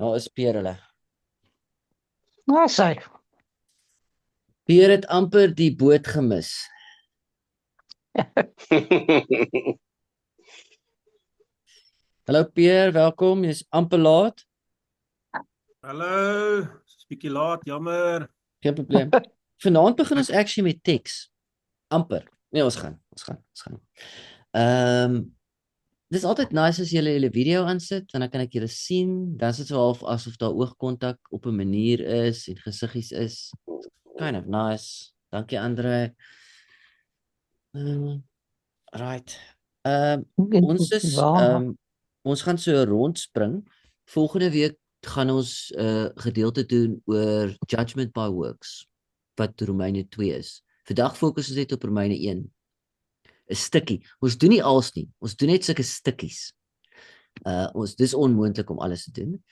Nou is Pierre hulle. Nou, sy. Pierre het amper die boot gemis. Hallo Pierre, welkom. Jy's amper laat. Hallo, is bietjie laat, jammer. Geen probleem. Vanaand begin ons actually met teks. Amper. Nee, ons gaan. Dis altyd nice as jy julle video aansit, want dan kan ek julle sien. Dan is dit so half asof daar oogkontak op 'n manier is en gesiggies is. Kind of nice. Dankie Andre. Right. Ons gaan so rondspring. Volgende week gaan ons gedeelte doen oor Judgment by Works, wat Romeine 2 is. Vandag fokus ons net op Romeine 1. 'n stukkie. Ons doen nie alles nie. Ons doen net sulke stukkies. Dis onmoontlik om alles te doen.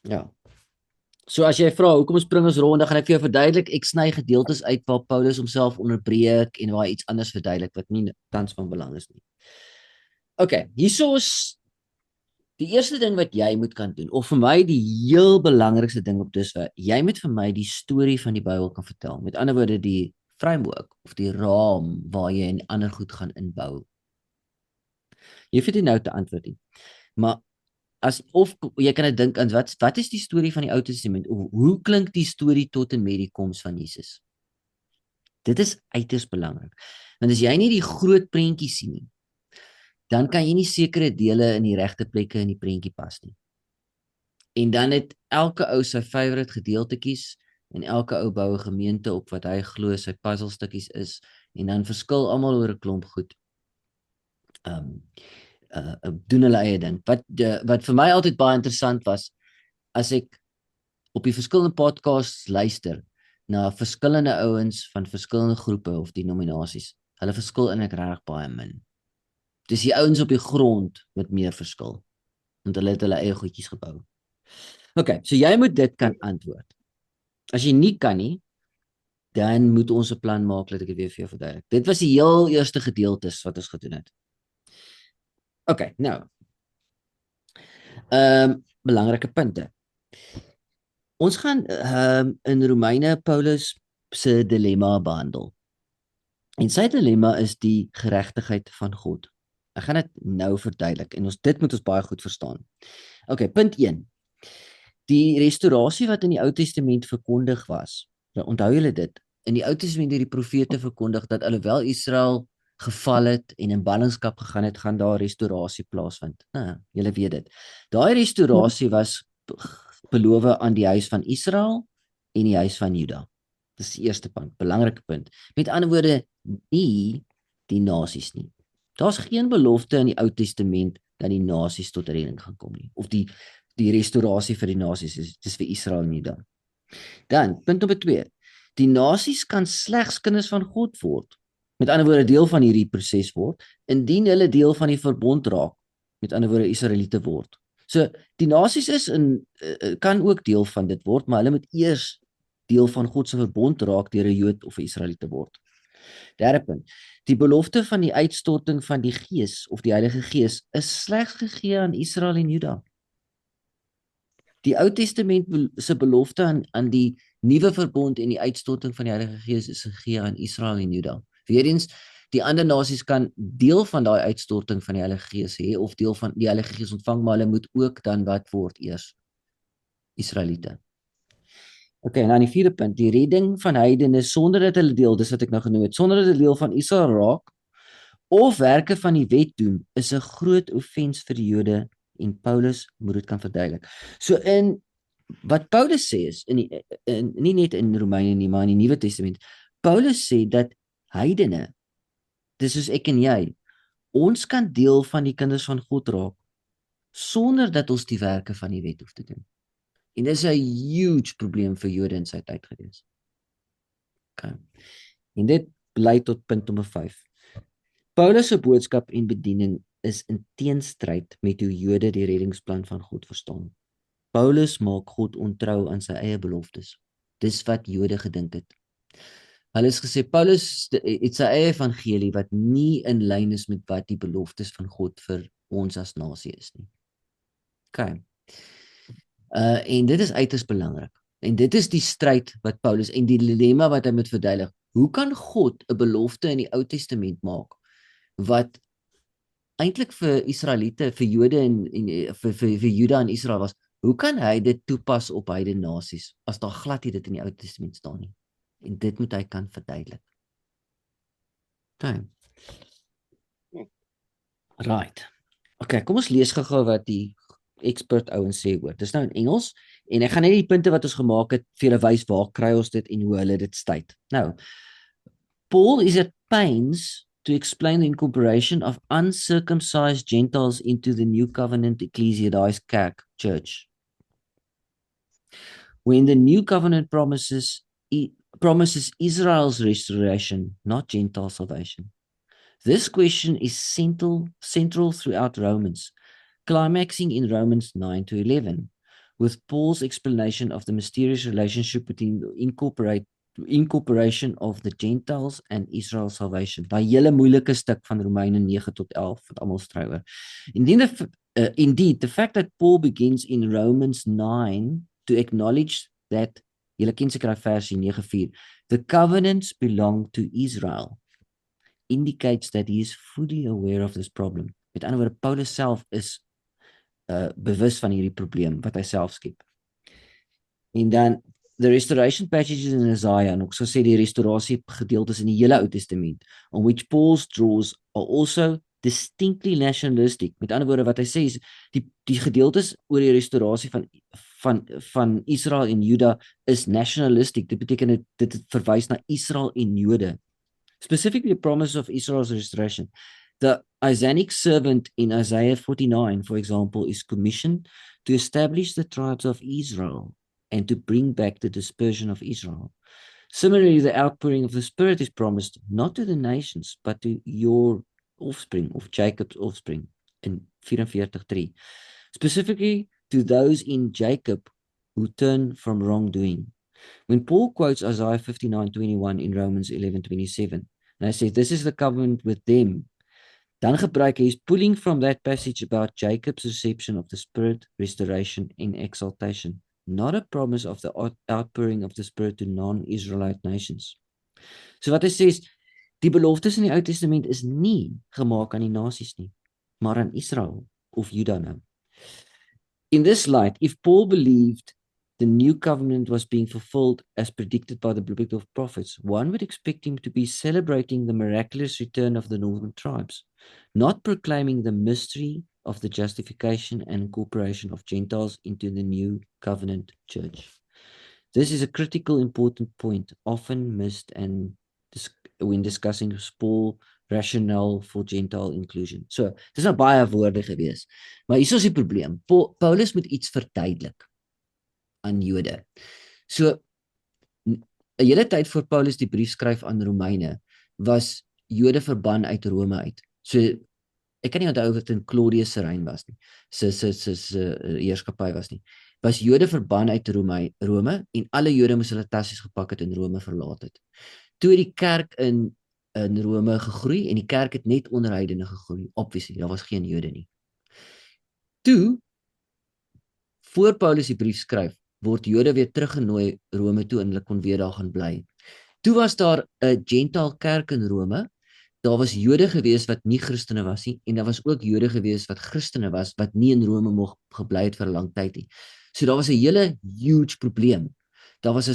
Ja. So as jy vra hoekom spring ons rond, dan gaan ek vir jou verduidelik. Ek sny gedeeltes uit waar Paulus homself onderbreek en waar hy iets anders verduidelik wat nie tans van belang is nie. Okay, hierso is die eerste ding wat jy moet kan doen, of vir my die heel belangrikste ding op dusver, jy moet vir my die storie van die Bybel kan vertel. Met ander woorde, die framework of die raam waar jy 'n ander goed gaan inbou. Jy hoef dit nou te antwoord nie. Maar of jy kan dink aan wat is die storie van die Ou Testament? Hoe klink die storie tot en met die koms van Jesus? Dit is uiters belangrik. Want as jy nie die groot prentjie sien nie, dan kan jy nie sekere dele in die regte plekke in die prentjie pas nie. En dan het elke ou sy favourite gedeeltetjies en elke ou bou 'n gemeente op wat hy glo sy puzzelstukkies is en dan verskil almal oor 'n klomp goed. Doen hulle eie ding. Wat vir my altyd baie interessant was, as ek op die verskillende podcasts luister na verskillende ouens van verskillende groepe of denominasies, hulle verskil eintlik regtig baie min. Dis die ouens op die grond wat meer verskil, want hulle het hulle eie goedjies gebou. Okay, so jy moet dit kan antwoord. As jy nie kan nie, dan moet ons 'n plan maak dat ek dit weer vir jou verduidelik. Dit was die heel eerste gedeeltes wat ons gedoen het. Okay, nou. Belangrike punte. Ons gaan in Romeine Paulus se dilemma behandel. En sy dilemma is die geregtigheid van God. Ek gaan dit nou verduidelik en dit moet ons baie goed verstaan. Okay, punt 1. Die restaurasie wat in die Ou Testament verkondig was. Nou onthou julle dit. In die Ou Testament het die profete verkondig dat alhoewel Israel geval het en in ballingskap gegaan het, gaan daar restaurasie plaasvind. Julle weet dit. Daai restaurasie was beloof aan die huis van Israel en die huis van Juda. Dis die eerste punt, belangrike punt. Met ander woorde, nie die nasies nie. Daar's geen belofte in die Ou Testament dat die nasies tot redding gaan kom nie. Of die restaurasie vir die nasies is dis vir Israel en Juda. Dan, punt nommer 2. Die nasies kan slegs kinders van God word. Met ander woorde, deel van hierdie proses word, indien hulle deel van die verbond raak, met ander woorde, Israeliete word. So, die nasies kan ook deel van dit word, maar hulle moet eers deel van God se verbond raak deur 'n Jood of 'n Israeliete word. Derde punt, die belofte van die uitstorting van die Gees, of die Heilige Gees, is slegs gegee aan Israel en Juda. Die Ou Testament se belofte aan die nuwe verbond en die uitstorting van die Heilige Gees is gegee aan Israel en Juda. Weerens, die ander nasies kan deel van daai uitstorting van die Heilige Gees hê of deel van die Heilige Gees ontvang, maar hulle moet ook dan wat word eers? Israeliete. Okay, en dan die vierde punt, die redding van heidene sonder dat hulle deel, dis wat ek nou genoem het, sonder dat hulle deel van Israel raak of werke van die wet doen, is 'n groot offens vir die Jode en Paulus moet dit kan verduidelik. So in wat Paulus sê is nie net in Romeine nie, maar in die Nuwe Testament. Paulus sê dat heidene, dis soos ek en jy, ons kan deel van die kinders van God raak sonder dat ons die werke van die wet hoef te doen. En dit is 'n huge probleem vir Jode in sy tyd gewees. Okay. En dit lei tot punt nommer 5. Paulus se boodskap en bediening is in teenstryd met hoe Jode die reddingsplan van God verstaan. Paulus maak God ontrou aan sy eie beloftes. Dis wat Jode gedink het. Hulle het gesê Paulus het sy eie evangelie wat nie in lyn is met wat die beloftes van God vir ons as nasie is nie. Okay. En dit is uiters belangrik. En dit is die stryd wat Paulus en die dilemma wat hy moet verduidelik. Hoe kan God 'n belofte in die Ou Testament maak wat eintlik vir Israeliete, vir Jode en vir Juda en Israel was? Hoe kan hy dit toepas op heidene nasies as daar glad nie dit in die Ou Testament staan nie? En dit moet hy kan verduidelik. Okay. Right. Okay, kom ons lees gou-gou wat die expert ouens sê oor. Dis nou in Engels en ek gaan net die punte wat ons gemaak het vir julle wys waar kry ons dit en hoe hulle dit state. Nou, Paul is at pains to explain the incorporation of uncircumcised Gentiles into the New Covenant Ecclesiastes Kerk Church. When the New Covenant promises Israel's restoration, not Gentile salvation. This question is central throughout Romans, climaxing in Romans 9 to 11, with Paul's explanation of the mysterious relationship between the incorporation of the Gentiles and Israel's salvation. Daai hele moeilike stuk van Romeine 9 tot 11 wat almal stry oor. Indeed, the fact that Paul begins in Romans 9 to acknowledge that, julle ken seker versie 9:4, the covenants belong to Israel, indicates that he is fully aware of this problem. Met ander woorde, Paulus self is bewus van hierdie probleem wat hy self skep. En dan the restoration passages in Isaiah, en ook so sê die restaurasie gedeeltes in die hele Ou Testament, on which Paul's draws are also distinctly nationalistic. Met ander woorde wat hy sê is die gedeeltes oor die restaurasie van Israel en Juda is nationalistic. Dit beteken dit verwys na Israel en Jode. Specifically the promise of Israel's restoration. The Isaianic servant in Isaiah 49, for example, is commissioned to establish the tribes of Israel and to bring back the dispersion of Israel. Similarly, the outpouring of the Spirit is promised not to the nations, but to your offspring, of Jacob's offspring, in 44:3. Specifically to those in Jacob who turn from wrongdoing. When Paul quotes Isaiah 59:21 in Romans 11:27, and I say, this is the covenant with them, dan gebruik hy is pulling from that passage about Jacob's reception of the Spirit, restoration and exaltation, not a promise of the outpouring of the Spirit to non-Israelite nations. So wat hy sê is, die beloftes in die Ou Testament is nie gemaak aan die nasies nie, maar aan Israel of Juda nou. In this light, if Paul believed the new covenant was being fulfilled as predicted by the biblical prophets, one would expect him to be celebrating the miraculous return of the northern tribes, not proclaiming the mystery of the justification and incorporation of Gentiles into the new covenant church. This is a critical, important point, often missed and when discussing Paul's rationale for Gentile inclusion. So, dis nou baie woorde gewees. Maar hier is die probleem. Paulus moet iets verduidelik aan Jode. So 'n hele tyd voor Paulus die brief skryf aan Romeine, was Jode verban uit Rome uit. So ek kan nie onthou of dit in Claudius se reën was nie. Sy heerskappy was nie. Was Jode verban uit Rome en alle Jode moes hulle tassies gepak het en Rome verlaat het. Toe die kerk in Rome gegroei en die kerk het net onder heidene gegroei. Obviously, daar was geen Jode nie. Toe voor Paulus die brief skryf, word Jode weer teruggenooi Rome toe en hulle kon weer daar gaan bly. Toe was daar 'n Gentile kerk in Rome. Daar was Jode gewees wat nie Christene was nie en daar was ook Jode gewees wat Christene was wat nie in Rome mocht gebly het vir 'n lang tyd nie. So daar was 'n hele huge probleem. Daar was 'n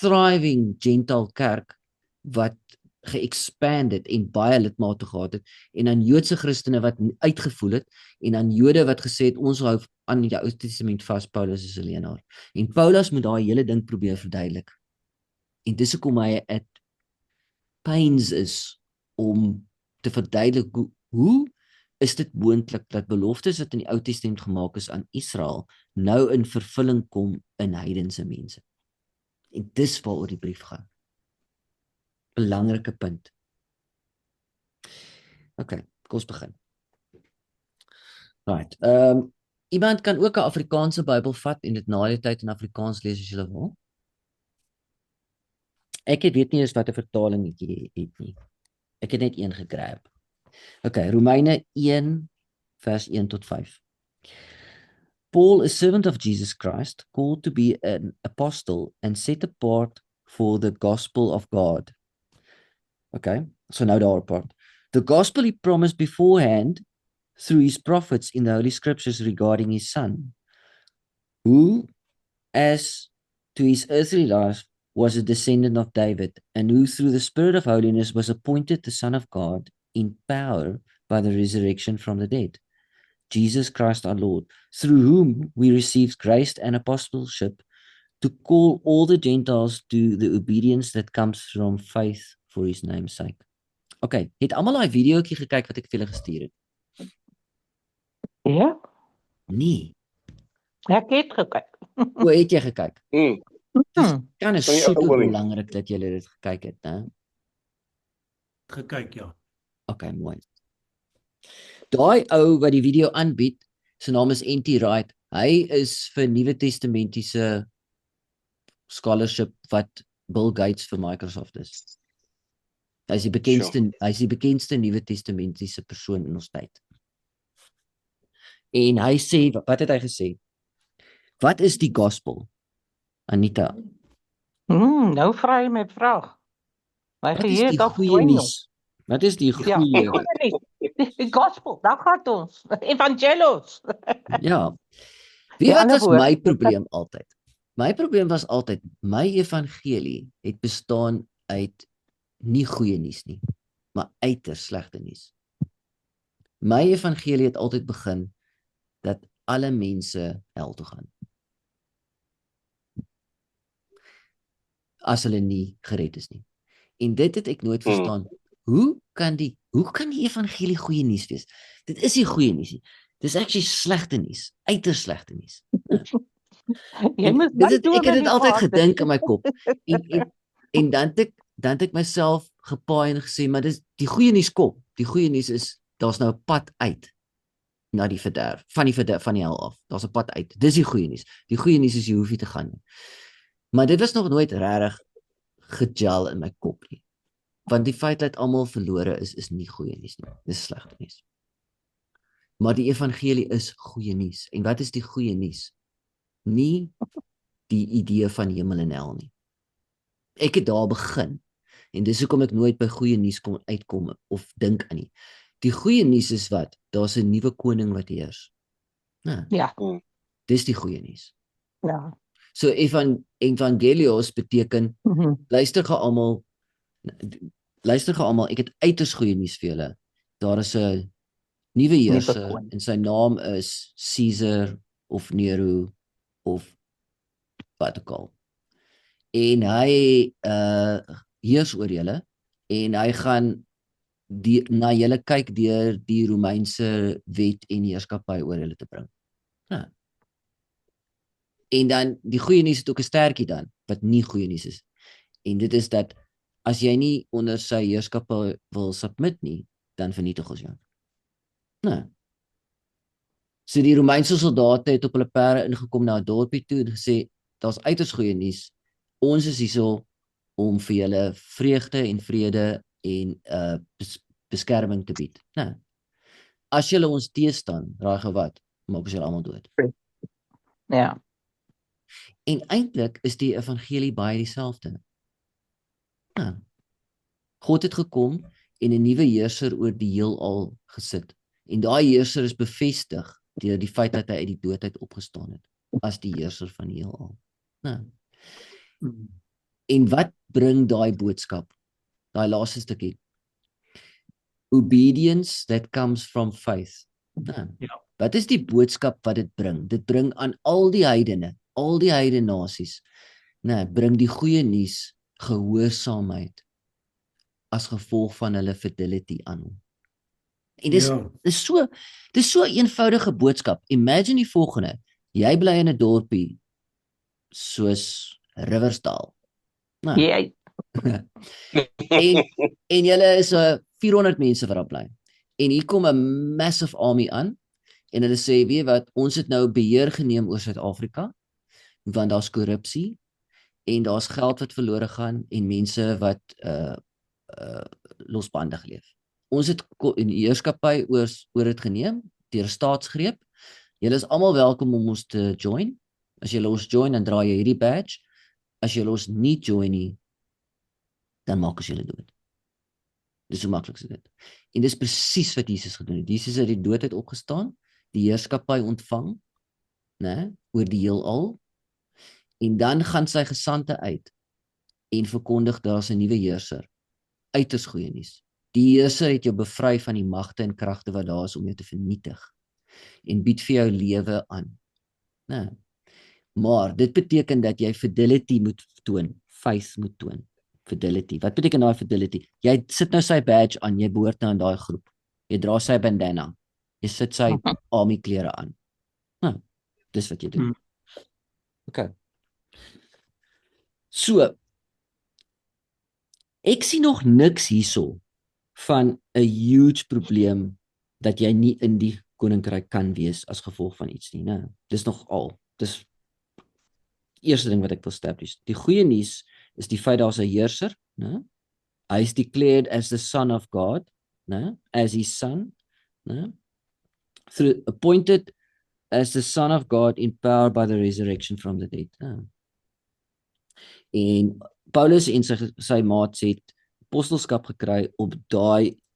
thriving Gentile kerk wat ge-expand het en baie lidmate gehad het en dan Joodse Christene wat uitgevoel het en dan Jode wat gesê het ons hou aan die Ou Testament vas, Paulus is 'n leienaar. En Paulus moet daai hele ding probeer verduidelik. En dis hoekom hy at pains is om te verduidelik hoe is dit moontlik dat beloftes wat in die Ou Testament gemaak is aan Israel nou in vervulling kom in heidense mense. En dis waaroor die brief gaan. Belangrike punt. Okay, kom ons begin. Right. Iemand kan ook 'n Afrikaanse Bybel vat en dit na die tyd in Afrikaans lees as jy wil. Ek weet nie eens wat 'n vertaling jy het nie. Ek het net een gegrab. Okay, Romeine 1 vers 1 tot 5. Paul, a servant of Jesus Christ, called to be an apostle and set apart for the gospel of God. Okay, so now daar apart. The gospel he promised beforehand through his prophets in the Holy Scriptures regarding his son, who, as to his earthly life, was a descendant of David, and who through the Spirit of holiness was appointed the Son of God in power by the resurrection from the dead. Jesus Christ our Lord, through whom we received grace and apostleship to call all the Gentiles to the obedience that comes from faith for his name's sake. Okay, het almal daai videoetjie gekyk wat ek vir julle gestuur het? Ja, Nee. ek het gekyk. Hoe het jy gekyk? Hmm. Kan is Van die super ouoning. belangrik dat julle dit gekyk het, né? Gekyk, ja. Okay, mooi. Daai ou wat die video aanbied, sy naam is N.T. Wright. Hy is vir Nuwe Testamentiese scholarship wat Bill Gates vir Microsoft is. Hy is die bekendste Nuwe Testamentiese persoon in ons tyd. En hy sê, wat het hy gesê? Wat is die gospel? Anita, Nou vra jy my 'n vraag. My wat is geheue die dalk goeie verdwyn nog. nuus? Wat is die Ja, goeie? die goeie nuus. Die gospel, daar gaan ons. Evangelos. Ja. Weet Die wat ander was woord. my probleem altyd? My probleem was altyd, my evangelie het bestaan uit nie goeie nuus nie, maar uiters slegte nuus. My evangelie het altyd begin dat alle mense hel toe gaan, as hulle nie gered is nie. En dit het ek nooit verstaan. Hoe kan die evangelie goeie nuus wees? Dit is nie goeie nuus nie. Dis actually slegte nuus, uiters slegte nuus. Jy moet Ek het dit altyd gedink in my kop. En dan het ek myself gepaai en gesê, maar dis die goeie nuus kom. Die goeie nuus is daar's nou 'n pad uit na die verderf, van die hel af. Daar's 'n pad uit. Dis die goeie nuus. Die goeie nuus is jy hoef nie te gaan nie. Maar dit was nog nooit regtig gejal in my kop nie. Want die feit dat almal verlore is nie goeie nuus nie. Dis slegte nuus. Maar die evangelie is goeie nuus. En wat is die goeie nuus? Nie die idee van hemel en hel nie. Ek het daar begin. En dis hoekom ek nooit by goeie nuus uitkom of dink aan nie. Die goeie nuus is wat? Daar's 'n nuwe koning wat heers. Nou, Ja. dis die goeie nuus. Ja. So evangelios beteken luister gou almal, ek het uiters goeie nuus vir julle. Daar is 'n nuwe heerser koning. en sy naam is Caesar of Nero of wat ook al. En hy heers oor julle en hy gaan na julle kyk deur die Romeinse wet en heerskappy oor julle te bring. Ja. En dan die goeie nuus het ook 'n stertjie dan wat nie goeie nuus is. En dit is dat as jy nie onder sy heerskappy wil submit nie, dan vernietig ons jou. Nou. So die Romeinse soldate het op hulle perde ingekom na 'n dorpie toe en gesê, daar's uiters goeie nuus. Ons is hierso om vir julle vreugde en vrede en beskerming te bied. Nou. As julle ons teestaan, raai gou wat, maak ons julle almal dood. Ja. En eintlik is die evangelie baie dieselfde. Nou. God het gekom en 'n nuwe heerser oor die heelal gesit. En daai heerser is bevestig deur die feit dat hy uit die dood uit opgestaan het as die heerser van die heelal. Nou. En wat bring daai boodskap? Daai laaste stukkie. Obedience that comes from faith. Nou. Ja. Wat is die boodskap wat dit bring? Dit bring aan al die heidene nasies. Nou, bring die goeie nuus gehoorsaamheid as gevolg van hulle fidelity aan hom. En dis so 'n eenvoudige boodskap. Imagine die volgende. Jy bly in 'n dorpie soos Riversdal. Nou, Jy. en julle is 400 mense wat daar bly. En hier kom 'n massive army aan en hulle sê, weet wat, ons het nou beheer geneem oor Suid-Afrika want daar's korrupsie en daar's geld wat verlore gaan en mense wat losbandig leef. Ons het in die heerskappy oor dit geneem deur 'n staatsgreep. Julle is almal welkom om ons te join. As julle ons join, dan dra jy hierdie badge. As julle ons nie join nie, dan maak ons julle dood. Dis so maklik so dit. En dis presies wat Jesus gedoen het. Jesus het die dood uit opgestaan, die heerskappy ontvang, né, oor die heelal. En dan gaan sy gesande uit en verkondig daar's 'n nuwe heerser. Uiters goeie nuus. Die heerser het jou bevry van die magte en kragte wat daar is om jou te vernietig en bied vir jou lewe aan. Né? Maar dit beteken dat jy fidelity moet toon, faith moet toon. Fidelity. Wat beteken daai fidelity? Jy sit nou sy badge aan, jy behoort nou aan daai groep. Jy dra sy bandana. Jy sit sy army klere aan. Nou, dis wat jy doen. Okay. So, ek sien nog niks hierso van 'n huge probleem dat jy nie in die koninkryk kan wees as gevolg van iets nie, né? Dis nog al. Dis eerste ding wat ek wil establish. Die goeie nuus is die feit daar's 'n heerser, né? Hy is declared as the son of God, né? As his son, né? Through appointed as the son of God, empowered by the resurrection from the dead. Né? En Paulus en sy maats het apostelskap gekry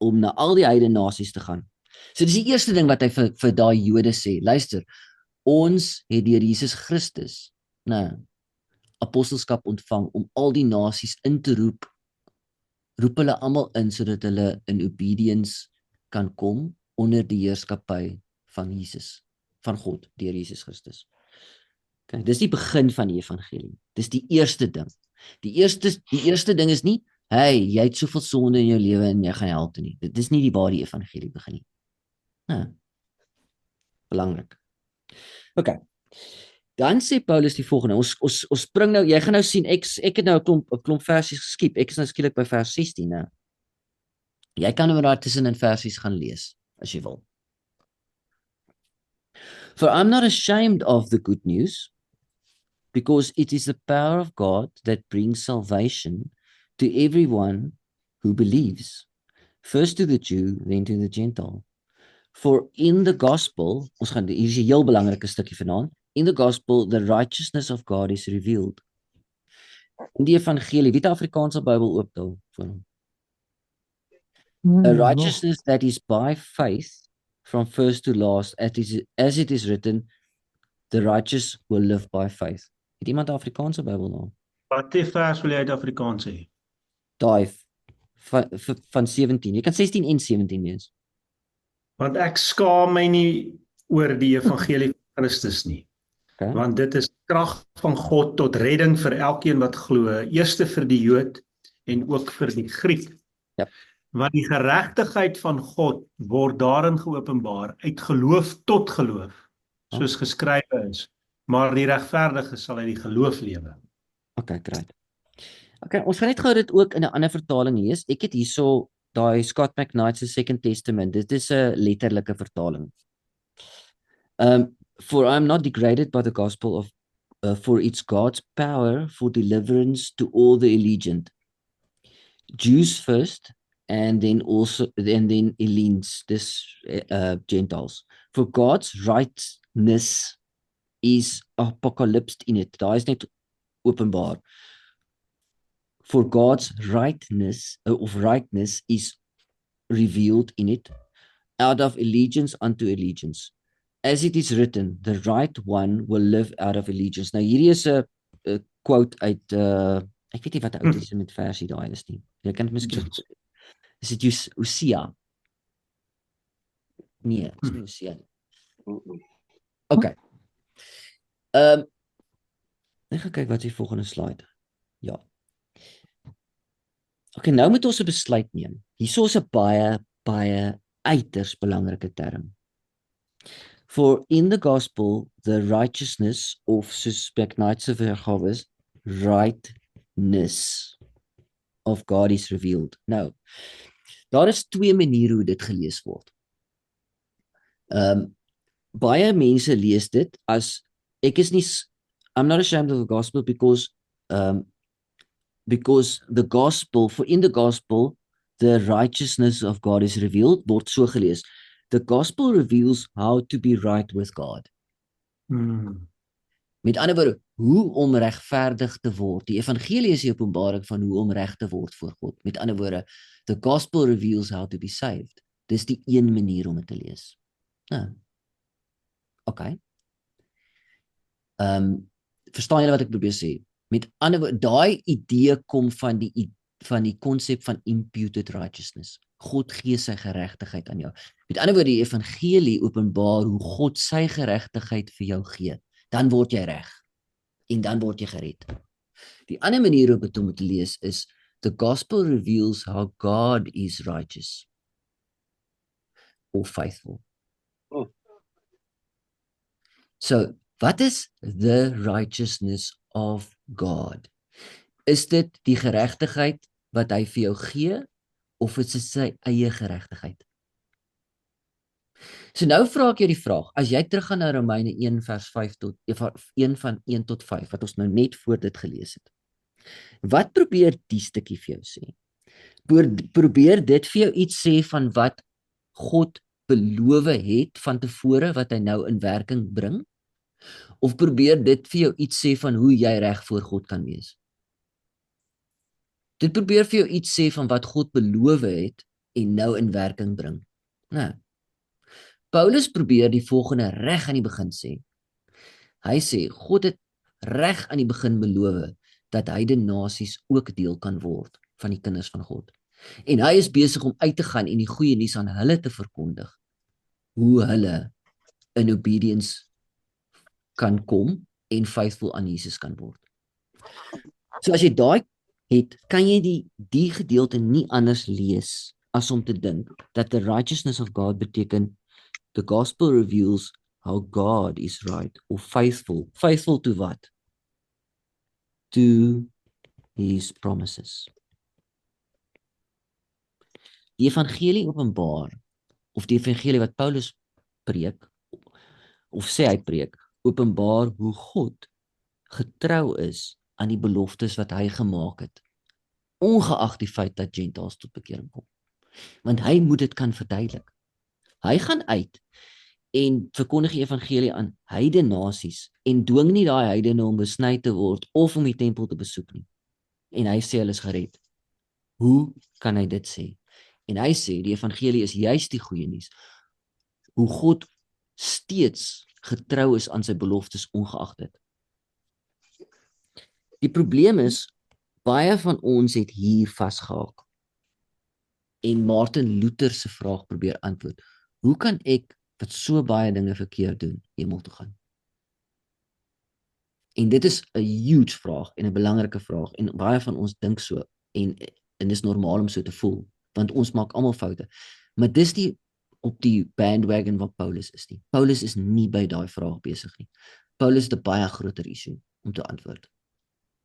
om na al die heidene nasies te gaan. So dis die eerste ding wat hy vir daai Jode sê. Luister, ons het deur Jesus Christus, apostelskap ontvang om al die nasies in te roep hulle almal in sodat hulle in obedience kan kom onder die heerskappy van Jesus, van God deur Jesus Christus. Okay, dis die begin van die evangelie. Dis die eerste ding. Die eerste ding is nie, hey, jy het soveel sonde in jou lewe en jy gaan hel toe nie. Dit is nie waar die evangelie begin nie. Belangrik. Okay. Dan sê Paulus die volgende. Ons spring nou, jy gaan nou sien, ek het nou 'n klomp versies geskiep. Ek is nou skielik by vers 16, né? Jy kan nou daar tussenin versies gaan lees as jy wil. For I'm not ashamed of the good news, because it is the power of God that brings salvation to everyone who believes, first to the Jew, then to the Gentile. For in the gospel, hier is 'n heel belangrike stukkie vanaand, in the gospel, the righteousness of God is revealed. In die evangelie, wie het die Afrikaanse Bybel oop daar vir hom? A righteousness that is by faith, from first to last, as it is written, the righteous will live by faith. Het iemand die Afrikaanse Bybel nou? Wat die vers wil jy uit Afrikaans sê? Daai van 17. Jy kan 16 en 17 lees. Want ek skaam my nie oor die evangelie van Christus nie. Okay. Want dit is krag van God tot redding vir elkeen wat glo, eerste vir die Jood en ook vir die Griek. Yep. Want die geregtigheid van God word daarin geopenbaar uit geloof tot geloof, soos geskrywe is, maar die regverdige sal uit die geloof lewe. Okay, great. Okay, ons gaan net gou dit ook in 'n ander vertaling lees. Ek het hierso daai Scott McKnight se Second Testament. Dit is 'n letterlike vertaling. For I am not degraded by the gospel of for it's God's power for deliverance to all the allegiant, Jews first, and then Hellenes, Gentiles. For God's rightness is apocalypsed in it. Daar is net openbaar. For God's rightness is revealed in it, out of allegiance unto allegiance. As it is written, the right one will live out of allegiance. Nou hierdie is 'n quote uit ek weet nie wat die Ou Testament versie daai is nie. Jy kan dit miskien is dit Hosea? Nee, dit is nie Hosea nie. Okay. Ek gaan kyk wat die volgende slide. Ja. Okay, nou moet ons 'n besluit neem. Hierso is 'n baie uiters belangrike term. For in the gospel, the righteousness of Suspectnightse weergawe, rightness of God is revealed. Nou, daar is twee maniere hoe dit gelees word. Baie mense lees dit as I'm not ashamed of the gospel because the gospel, for in the gospel, the righteousness of God is revealed, word so gelees. The gospel reveals how to be right with God. Met ander woorde, hoe om regverdig te word. Die evangelie is die openbaring van hoe om reg te word voor God. Met ander woorde, the gospel reveals how to be saved. Dis die een manier om dit te lees. Nou, okay. Verstaan julle wat ek probeer sê? Met ander woorde, daai idee kom van die konsep van imputed righteousness. God gee sy geregtigheid aan jou. Met ander woorde, die evangelie openbaar hoe God sy geregtigheid vir jou gee. Dan word jy reg en dan word jy gered. Die ander manier om dit om te lees is the gospel reveals how God is righteous or faithful. So, wat is the righteousness of God? Is dit die geregtigheid wat hy vir jou gee of is dit sy eie geregtigheid? So nou vra ek jou die vraag, as jy teruggaan na Romeine 1 vers 5 tot 1 van 1 tot 5 wat ons nou net voor dit gelees het. Wat probeer die stukkie vir jou sê? Probeer dit vir jou iets sê van wat God beloof het van tevore wat hy nou in werking bring? Of probeer dit vir jou iets sê van hoe jy reg voor God kan wees? Dit probeer vir jou iets sê van wat God beloof het en nou in werking bring. Nou, Paulus probeer die volgende reg aan die begin sê. Hy sê, God het reg aan die begin beloof dat heidene nasies ook deel kan word van die kinders van God. En hy is besig om uit te gaan en die goeie nuus aan hulle te verkondig, hoe hulle in obedience kan kom en faithful aan Jesus kan word. So as jy daai het, kan jy die gedeelte nie anders lees as om te dink dat the righteousness of God beteken the gospel reveals how God is right or faithful. Faithful to what? To his promises. Die evangelie openbaar, of die evangelie wat Paulus preek, of sê hy preek, openbaar hoe God getrou is aan die beloftes wat hy gemaak het, ongeag die feit dat Gentiles tot bekering kom. Want hy moet dit kan verduidelik. Hy gaan uit en verkondig die evangelie aan heidene nasies en dwing nie daai heidene om besny te word of om die tempel te besoek nie. En hy sê hulle is gered. Hoe kan hy dit sê? En hy sê die evangelie is juist die goeie nuus. Hoe God steeds getrou is aan sy beloftes ongeag dit. Die probleem is, baie van ons het hier vasgehaak. En Martin Luther se vraag probeer antwoord. Hoe kan ek wat so baie dinge verkeerd doen, hemel toe gaan? En dit is 'n huge vraag en 'n belangrike vraag en baie van ons dink so en dis normaal om so te voel, want ons maak almal foute. Maar dis die op die bandwagon wat Paulus is nie. Paulus is nie by daai vraag besig nie. Paulus het 'n baie groter issue om te antwoord.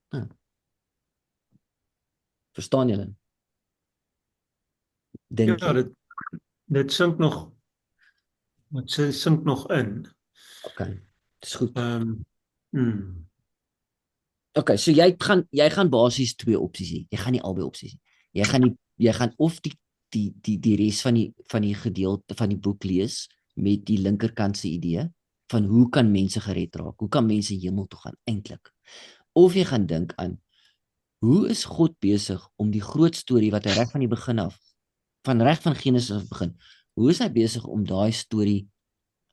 Nou. Verstaan julle? Dink Ja, dit sink nog in. Okay. Dis goed. Okay, so jy gaan basies twee opsies hê. Jy gaan nie albei opsies hê. Jy gaan of die res van die gedeelte van die boek lees met die linkerkant se idee van hoe kan mense gered raak? Hoe kan mense hemel toe gaan eintlik? Of jy gaan dink aan hoe is God besig om die groot storie wat hy reg van die begin af, van reg van Genesis af begin, hoe is hy besig om daai storie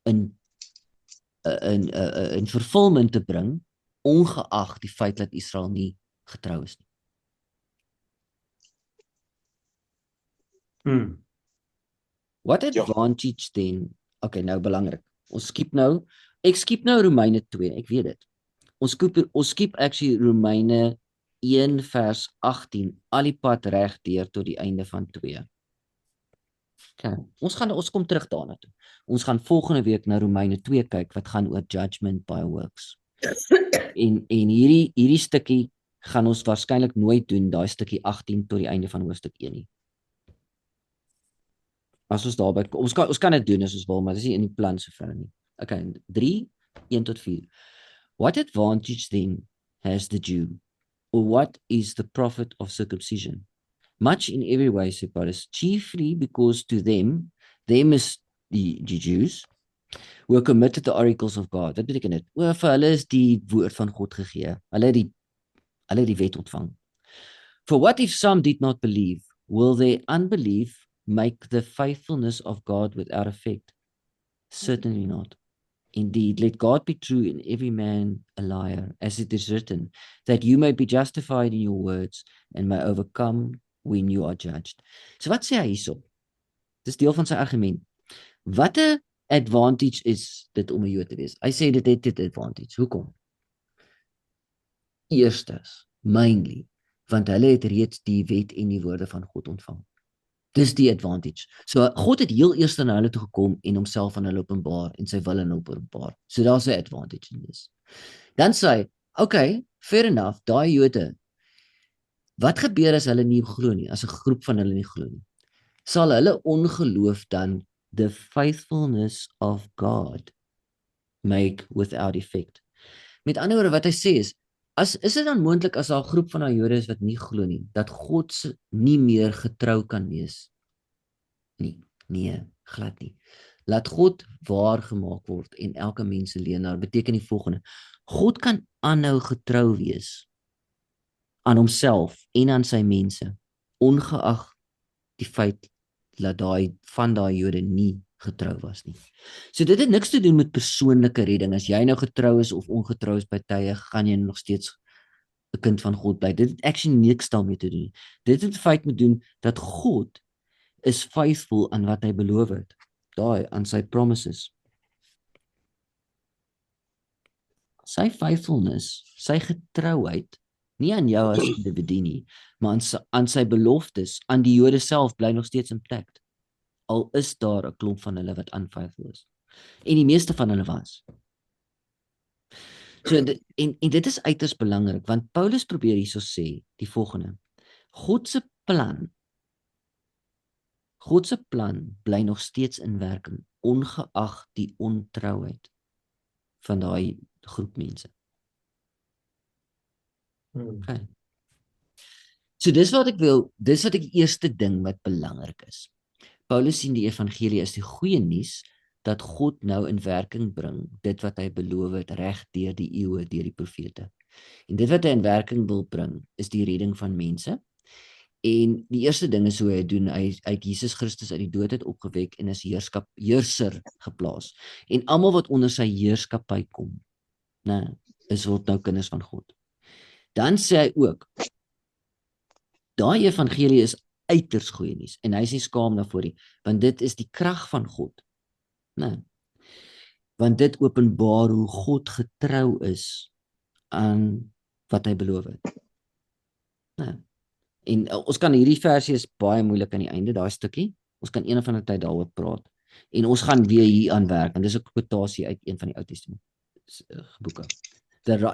in vervulling te bring, ongeag die feit dat Israel nie getrou is nie. What advantage then? Okay, nou belangrik. Ek skiep nou Romeine 2, ek weet dit. Ons skiep actually Romeine 1 vers 18 al die pad reg deur tot die einde van 2. Okay, ons kom terug daarna toe. Ons gaan volgende week na Romeine 2 kyk wat gaan oor judgment by works. En hierdie stukkie gaan ons waarskynlik nooit doen, daai stukkie 18 tot die einde van hoofstuk 1 nie. As ons daarby kom, ons kan dit doen as ons wil, maar dis nie in die plan sover nie. Okay, 3, 1 tot 4. What advantage then has the Jew? Or what is the profit of circumcision? Much in every way, said Paulus, chiefly because to them is the Jews, who committed the oracles of God. Wat beteken dit? Vir hulle is die woord van God gegee. Hulle het die wet ontvang. For what if some did not believe? Will their unbelief make the faithfulness of God without effect? Certainly not. Indeed, let God be true and every man a liar, as it is written, that you may be justified in your words and may overcome when you are judged. So wat sê hy hierso? Dis deel van sy argument. Wat 'n advantage is dit om 'n Jood te wees? Hy sê dit het 'n advantage. Hoekom? Eerstens, mainly, want hulle het reeds die wet en die woorde van God ontvang. Dis die advantage. So God het heel eers na hulle toe gekom en homself aan hulle openbaar en sy wil aan hulle openbaar. So daar's 'n advantage in dis. Dan sê hy, okay, fair enough, daai Jode. Wat gebeur as hulle nie glo nie, as 'n groep van hulle nie glo nie? Sal hulle ongeloof dan the faithfulness of God make without effect? Met ander woorde wat hy sê is dit dan moontlik as daar 'n groep van daai Jode is wat nie glo nie, dat God nie meer getrou kan wees nie? Nee, glad nie. Laat God waar gemaak word en elke mens se leenaar, beteken die volgende: God kan aanhou getrou wees aan homself en aan sy mense, ongeag die feit dat daai Jode nie getrou was nie. So dit het niks te doen met persoonlike redding. As jy nou getrou is of ongetrou is by tye, gaan jy nog steeds 'n kind van God bly. Dit het actually niks daarmee te doen. Dit het feit met doen dat God is faithful aan wat hy beloof het. Daai aan sy promises. Sy faithfulness, sy getrouheid, nie aan jou as individu nie, maar aan sy beloftes, aan die Jode self bly nog steeds in plek. Al is daar 'n klomp van hulle wat unfaithful is. En die meeste van hulle was. So en dit is uiters belangrik, want Paulus probeer hierso sê die volgende: God se plan bly nog steeds in werking, ongeag die ontrouheid van daai groep mense. Okay. So dis wat ek die eerste ding wat belangrik is. Paulus sien die evangelie as die goeie nuus dat God nou in werking bring dit wat hy beloof het reg deur die eeue, deur die profete. En dit wat hy in werking wil bring is die redding van mense. En die eerste ding is hoe hy doen, hy het Jesus Christus uit die dood het opgewek en is heerser geplaas. En almal wat onder sy heerskappy kom, word nou kinders van God. Dan sê hy ook, daai evangelie is uiters goeie nuus en hy is nie skaam daarvoor nie, want dit is die krag van God. Want dit openbaar hoe God getrou is aan wat hy beloof het. En ons kan hierdie versie is baie moeilik aan die einde, daai stukkie. Ons kan een of ander tyd daaroor praat. En ons gaan weer hier aan werk, en dis 'n quotasie uit een van die Ou Testament boeke.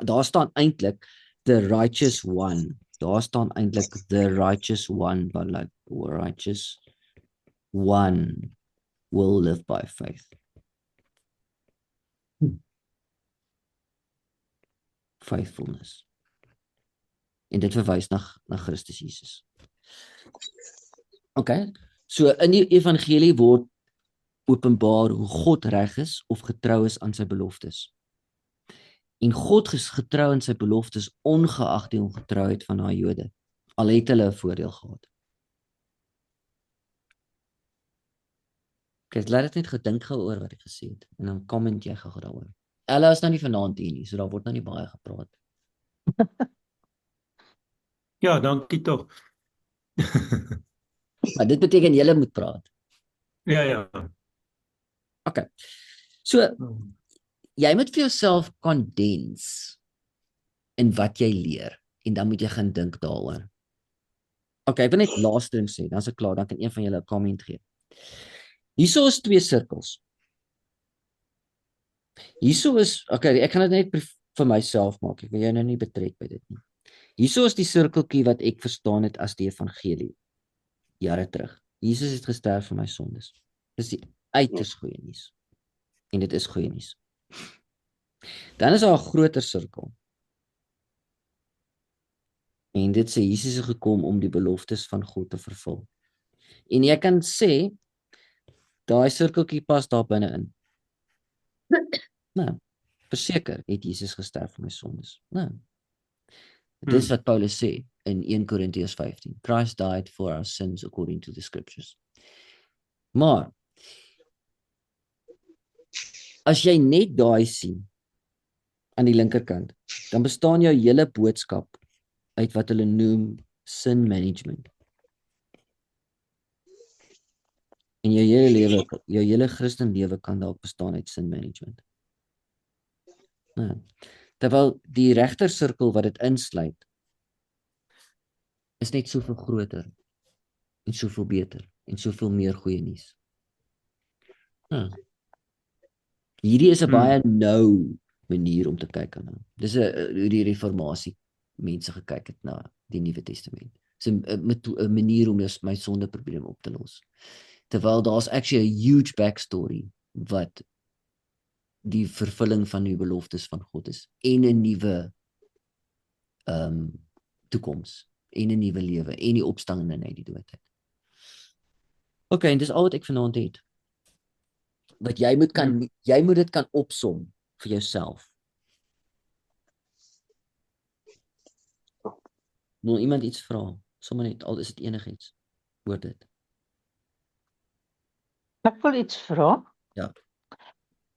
Daar staan eintlik the righteous one. Daar staan eintlik the righteous one, but like righteous one will live by faith. Faithfulness. En dit verwys na Christus Jesus. Okay, so in die evangelie word openbaar hoe God reg is of getrou is aan sy beloftes. En God is getrou aan sy beloftes ongeag die ongetrouheid van daai Jode. Al het hulle 'n voordeel gehad. Okay, laat dit net gedink gou oor wat ek gesê het en dan comment jy gou daaroor. Ella is nou nie vanaand hier nie, so daar word nou nie baie gepraat. Ja, dankie tog. Maar dit beteken julle moet praat. Ja. Okay. So jy moet vir jouself kondens in wat jy leer en dan moet jy gaan dink daaroor. Okay, ek wil net laaste ding sê, dan is ek klaar, dan kan een van julle 'n comment gee. Hierso is 2 sirkels. Hierso is, okay, ek gaan dit net vir myself maak. Ek wil jou nou nie betrek by dit nie. Hierso is die sirkeltjie wat ek verstaan het as die evangelie. Jare terug. Jesus het gesterf vir my sondes. Dis die uiters goeie nuus. En dit is goeie nuus. Dan is daar 'n groter sirkel. En dit sê Jesus het gekom om die beloftes van God te vervul. En jy kan sê daai sirkeltjie pas daar binne in. Nou, verseker het Jesus gesterf vir my sondes. Nou, dis wat Paulus sê in 1 Korintiërs 15. Christ died for our sins according to the scriptures. Maar as jy net daai sien aan die linkerkant, dan bestaan jou hele boodskap uit wat hulle noem sin management. En jou hele lewe, jou hele Christen lewe kan dalk bestaan uit sin management. Nou, terwyl die regtersirkel wat dit insluit is net soveel groter en soveel beter en soveel meer goeie nuus. Hierdie is 'n baie nou manier om te kyk aan. Dis hoe die reformatie mense gekyk het na die Nuwe Testament. Dis 'n manier om my sondeprobleme op te los. Terwyl daar's actually 'n huge backstory wat die vervulling van die beloftes van God is en 'n nuwe toekoms en 'n nuwe lewe en die opstanding uit die dood uit. Okay, en dis al wat ek vanaand het. Wat jy moet dit kan opsom vir jouself. Wil iemand iets vra? Sommige net, al is dit enigiets oor dit. Ek wil iets vra. Ja.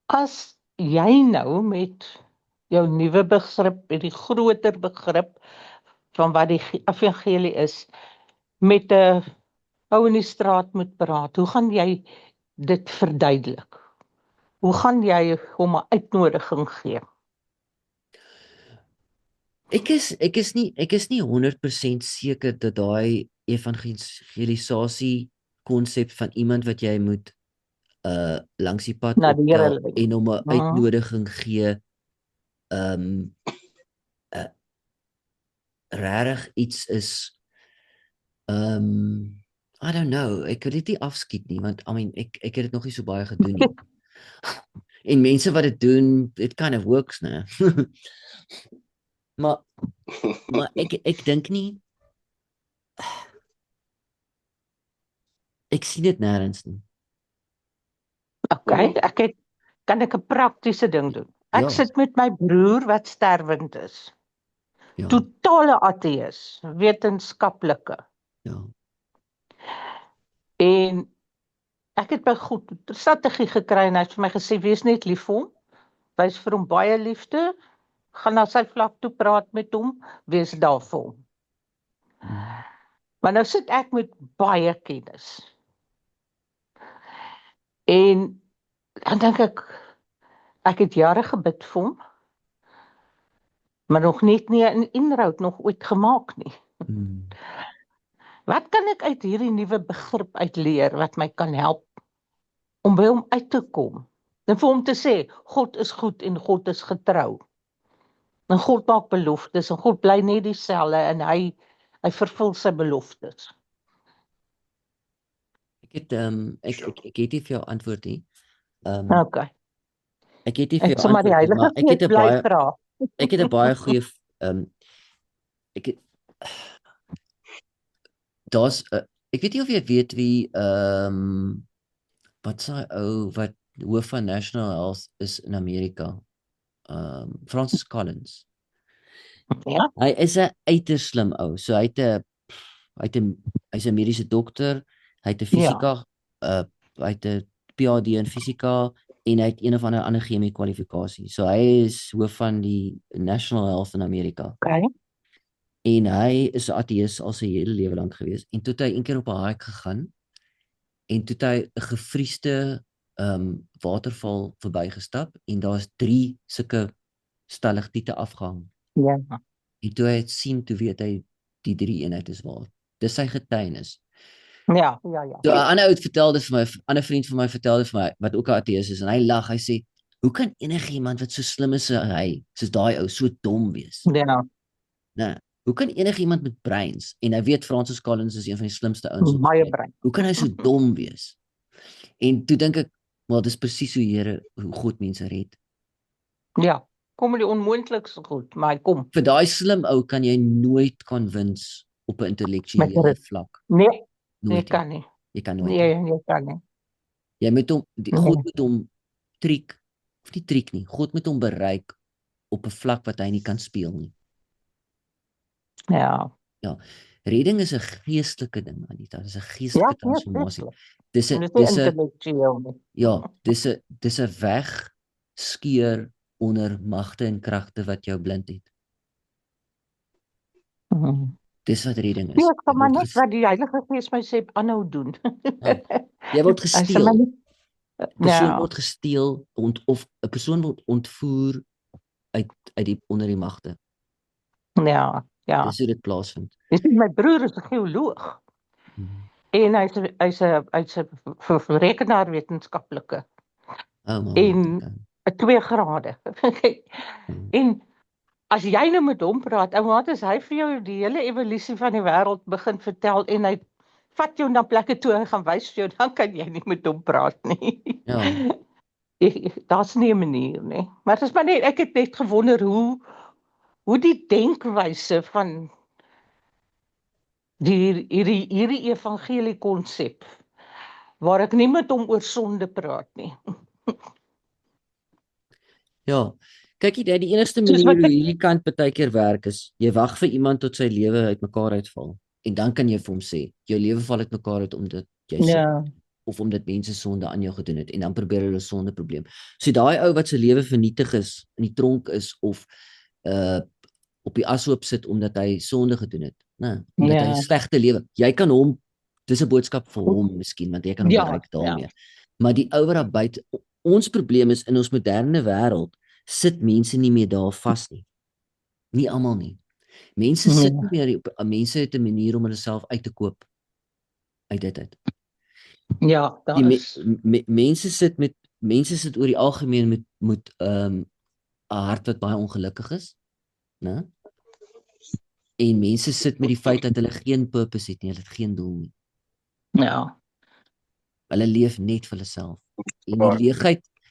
As jy nou met jou nuwe begrip, met die groter begrip van wat die evangelie is, met 'n ou in die straat moet praat, hoe gaan jy dit verduidelik? Hoe gaan jy hom 'n uitnodiging gee? Ek is nie 100% seker dat daai evangelisasie konsep van iemand wat jy moet langs die pad optel en hom 'n uitnodiging gee regtig iets is I don't know, ek wil dit nie afskiet nie, want ek het dit nog nie so baie gedoen nie. En mense wat dit doen, it kind of works, né? maar ek dink nie ek sien dit nêrens nie. Okay, kan ek 'n praktiese ding doen? Ek sit met my broer wat sterwend is. Ja. Totale ateïs, wetenskaplike. Ja. En ek het by God 'n strategie gekry en hy het vir my gesê, wees net lief vir hom, wys vir hom baie liefde, gaan na sy vlak toe, praat met hom, wees daar vir hom. Maar nou sit ek met baie kennis. En dan dink ek het jare gebid vir hom, maar nog net nie 'n inhoud nog ooit gemaak nie. Wat kan ek uit hierdie nuwe begrip uitleer wat my kan help om by hom uit te kom? En vir hom te sê, God is goed en God is getrou. En God maak beloftes en God bly net dieselfde en hy vervul sy beloftes. Ek het nie vir jou antwoord nie. Okay. Ek het nie vir jou antwoord nie, maar ek het 'n baie goeie ek weet nie of jy weet wie wat sê wat hoof van National Health is in Amerika. Francis Collins. Ja. Hy is 'n uiters slim ou. So hy's 'n mediese dokter, hy het 'n fisika, hy het 'n PhD in fisika en hy het een of ander chemie kwalifikasie. So hy is hoof van die National Health in Amerika. Okay. En hy is 'n ateïs al sy hele lewe lank gewees en toe het hy eendag op 'n hike gegaan en toe het hy 'n gevriesde waterval verbygestap en daar's 3 sulke stalagtiete afgehang. Ja. En toe hy het sien, toe weet hy die 3 eenheid is waar. Dis sy getuienis. Ja. So 'n ander ou vertel dit vir my, 'n ander vriend van my vertel dit vir my wat ook 'n ateïs is en hy lag, hy sê, "Hoe kan enigiemand wat so slim is as hy, soos daai ou, so dom wees?" Ja. Nee. Hoe kan enigiemand met breins, en hy weet Francis Collins is een van die slimste ouens, baie brein. Hoe kan hy so dom wees? En toe dink ek, maar dis presies hoe God mense red. Ja, kom die onmoontlikste goed, maar hy kom. Vir daai slim ou kan jy nooit convince op 'n intellektuele vlak. Nee, nooit kan nie. Jy kan nooit. Nee, kan nie. Jy moet hom, God moet hom triek of die triek nie. God moet hom bereik op 'n vlak wat hy nie kan speel nie. Ja. Ja, redding is 'n geestelike ding, Anita. Dit is 'n Ja, geestelike transformasie. seker. Dis 'n Dit is dis 'n intellektueel nie. ja, dis 'n weg skeur onder magte en kragte wat jou blind het. Dis wat redding is. Nee, ek kan Jy maar word net wat die Heilige Gees my sê aanhou doen. Jy word Hy sê gesteel. maar 'n Persoon ja, word gesteel of 'n persoon word ontvoer uit die onder die magte. ja. Dis hoe dit plaasvind. Jy sien, my broer is 'n geoloog en hy's 'n rekenaarwetenskaplike Oh man. en Okay. 'n 2 grade. En as jy nou met hom praat, oumaat, as hy vir jou die hele evolusie van die wêreld begin vertel en hy vat jou na plekke toe en gaan wys vir jou, dan kan jy nie met hom praat nie. Ja. Daar's nie 'n manier nie. Maar dit is maar net, ek het net gewonder hoe die denkwyse van hierdie evangelie konsep waar ek nie met hom oor sonde praat nie. Ja. Kyk jy, die enigste Soos manier wat hoe ek- hierdie kant partykeer werk is, jy wag vir iemand tot sy lewe uitmekaar uitval en dan kan jy vir hom sê, jou lewe val uitmekaar uit omdat jy Ja. of omdat mense sonde aan jou gedoen het en dan probeer hulle sonde probleem. So daai ou wat se lewe vernietig is, in die tronk is of op die ashoop sit omdat hy sonde gedoen het, né? Omdat hy 'n slegte lewe. Jy kan hom, dis 'n boodskap vir hom miskien, want jy kan hom bereik daarmee. Maar die ou wat daar buite, ons probleem is in ons moderne wêreld sit mense nie meer daar vas nie. Nie almal nie. Mense sit nie meer mense het 'n manier om hulle self uit te koop uit dit uit. Ja, daar is Mense sit oor die algemeen met 'n hart wat baie ongelukkig is, né? En mense sit met die feit dat hulle geen purpose het nie, hulle het geen doel nie. ja. Hulle leef net vir hulle self. En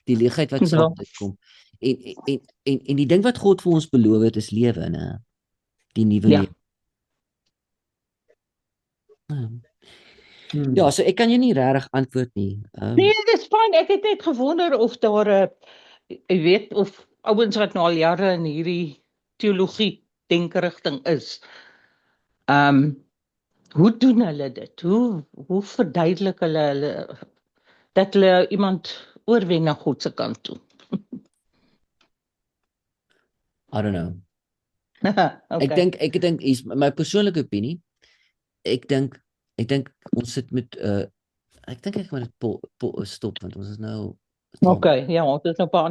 die leegheid wat saam met dit kom. En die ding wat God vir ons beloof het is lewe, né? Die nuwe lewe. Ja, so ek kan jou nie regtig antwoord nie. Nee, dis fyn. Ek het net gewonder of daar jy weet, of ouens wat nou al jare in hierdie teologie denkerigting is. Hoe doen hulle dit? Hoe verduidelik hulle dat hulle iemand oorwen na God se kant toe? I don't know. Okay. Ek dink is my persoonlike opinie. Ek dink ons sit met ek dink ek moet dit stop want ons is nou Okay, ja, ons is nou op 'n ander